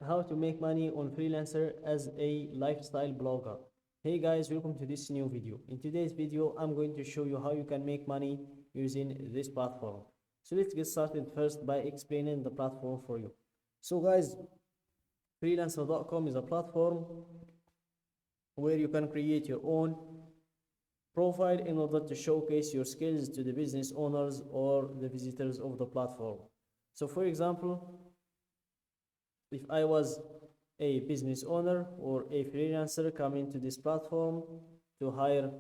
how to make money on Freelancer as a lifestyle blogger. Hey guys, welcome to this new video. In today's video, I'm going to show you how you can make money using this platform. So let's get started first by explaining the platform for you. So guys, freelancer.com is a platform where you can create your own profile in order to showcase your skills to the business owners or the visitors of the platform. So for example, if I was a business owner or a freelancer coming to this platform to hire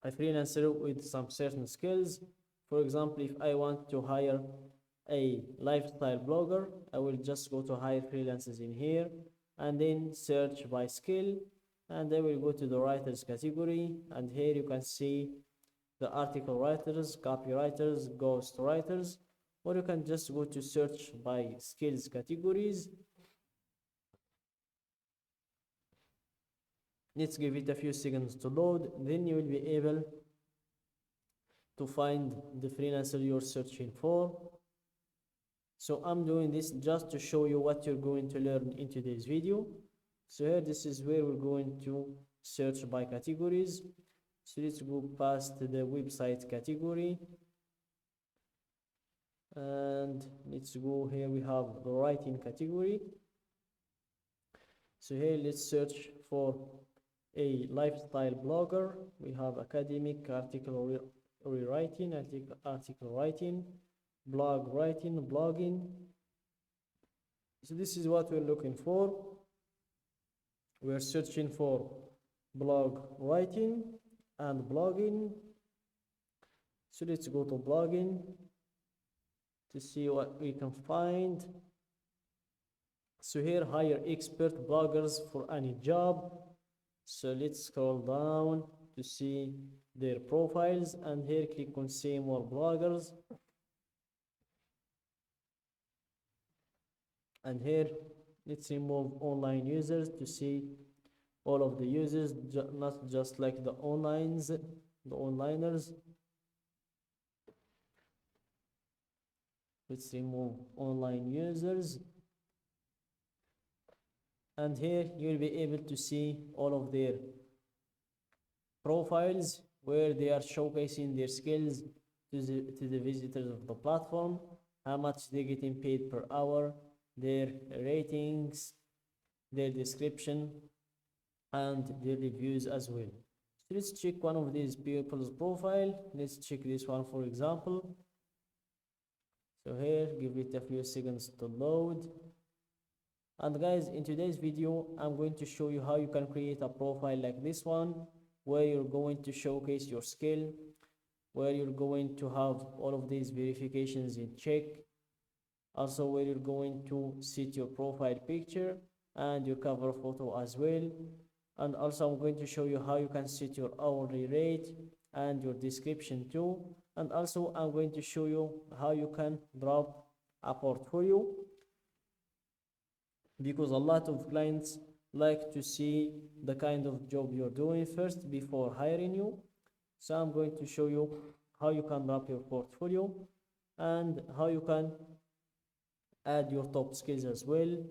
a freelancer with some certain skills, for example, if I want to hire a lifestyle blogger, I will just go to hire freelancers in here and then search by skill, and I will go to the writers category, and here you can see the article writers, copywriters, ghost writers, or you can just go to search by skills categories. Let's give it a few seconds to load, then you will be able to find the freelancer you're searching for. So I'm doing this just to show you what you're going to learn in today's video. So here, this is where we're going to search by categories. So let's go past the website category, and let's go here, we have the writing category. So here, let's search for a lifestyle blogger. We have academic, article rewriting, article writing, blog writing, blogging. So this is what we're looking for. We're searching for blog writing and blogging. So let's go to blogging to see what we can find. So here, hire expert bloggers for any job. So let's scroll down to see their profiles, and here click on see more bloggers, and here let's remove online users to see all of the users, not just like the onliners. Let's remove online users, and here you'll be able to see all of their profiles where they are showcasing their skills to the visitors of the platform, how much they're getting paid per hour, their ratings, their description, and their reviews as well. So let's check one of these people's profile. Let's check this one, for example. So here, give it a few seconds to load. And guys, in today's video, I'm going to show you how you can create a profile like this one, where you're going to showcase your skill, where you're going to have all of these verifications in check, also where you're going to set your profile picture and your cover photo as well. And also I'm going to show you how you can set your hourly rate and your description too. And also I'm going to show you how you can drop a portfolio, because a lot of clients like to see the kind of job you're doing first before hiring you. So I'm going to show you how you can drop your portfolio and how you can add your top skills as well.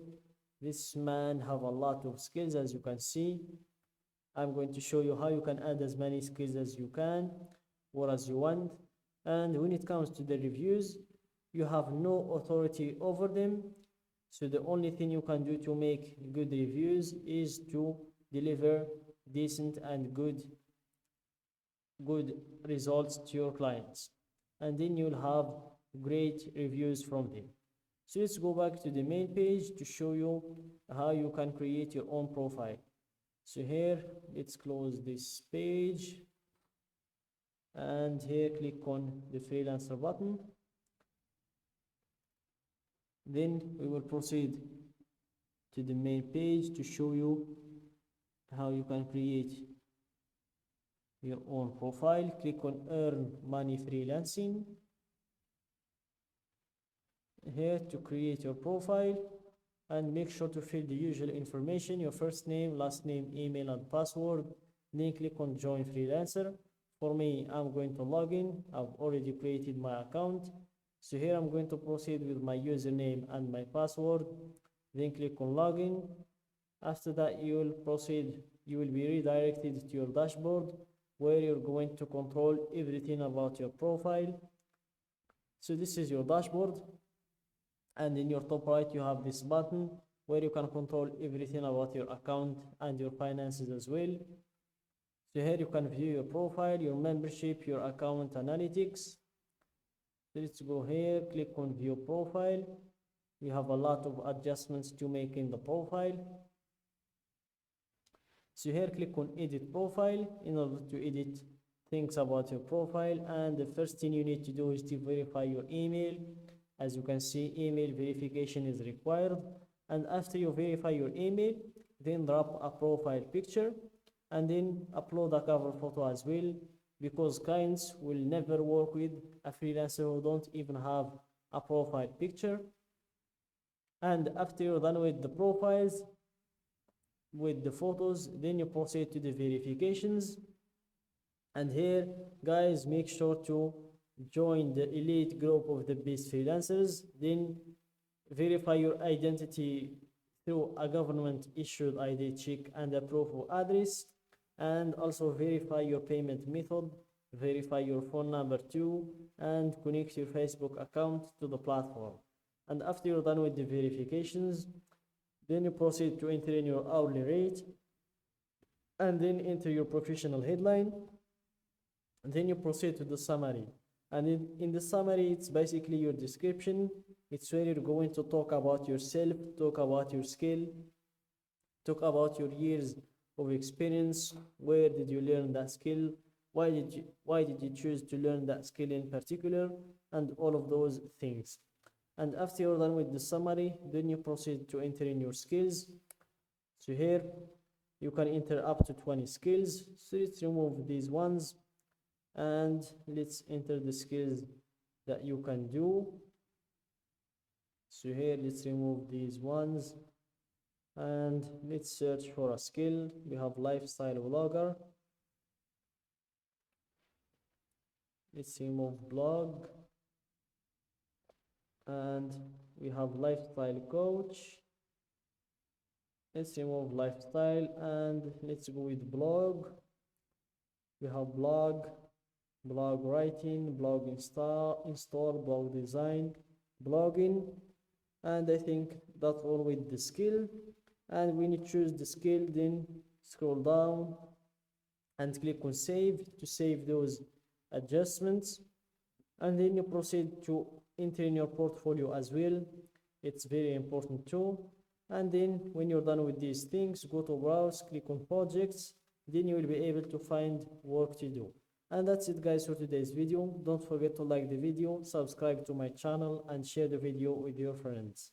This man have a lot of skills, as you can see. I'm going to show you how you can add as many skills as you can or as you want. And when it comes to the reviews, you have no authority over them. So the only thing you can do to make good reviews is to deliver decent and good results to your clients, and then you'll have great reviews from them. So let's go back to the main page to show you how you can create your own profile. So here, let's close this page, and here click on the freelancer button. Then we will proceed to the main page to show you how you can create your own profile. Click on earn money freelancing here to create your profile, and make sure to fill the usual information, your first name, last name, email, and password. Then click on join freelancer. For me, I'm going to log in. I've already created my account. So here I'm going to proceed with my username and my password. then click on login. After that, you will be redirected to your dashboard where you're going to control everything about your profile. So this is your dashboard, and in your top right you have this button where you can control everything about your account and your finances as well. So here you can view your profile, your membership, your account analytics. So let's go here, click on view profile. You have a lot of adjustments to make in the profile. So here click on edit profile in order to edit things about your profile, and the first thing you need to do is to verify your email. As you can see, email verification is required, and after you verify your email, then drop a profile picture and then upload a cover photo as well, because clients will never work with a freelancer who don't even have a profile picture. And after you're done with the profiles, with the photos, then you proceed to the verifications. And here, guys, make sure to join the elite group of the best freelancers. Then verify your identity through a government issued ID check and a proof of address, and also verify your payment method, verify your phone number too, and connect your Facebook account to the platform. And after you're done with the verifications, then you proceed to enter in your hourly rate, and then enter your professional headline, and then you proceed to the summary. And in the summary, it's basically your description. It's where you're going to talk about yourself, talk about your skill, talk about your years of experience, where did you learn that skill, why did you choose to learn that skill in particular, and all of those things. And after you're done with the summary, then you proceed to enter in your skills. So here you can enter up to 20 skills. So let's remove these ones and let's enter the skills that you can do. So here let's remove these ones and let's search for a skill. We have lifestyle blogger. Let's remove blog, and we have lifestyle coach. Let's remove lifestyle and let's go with blog. We have blog writing, blog install, blog design, blogging, and I think that's all with the skill. And when you choose the skill, then scroll down and click on save to save those adjustments, and then you proceed to enter in your portfolio as well. It's very important too. And then when you're done with these things, go to browse, click on projects, then you will be able to find work to do. And that's it, guys, for today's video. Don't forget to like the video, subscribe to my channel, and share the video with your friends.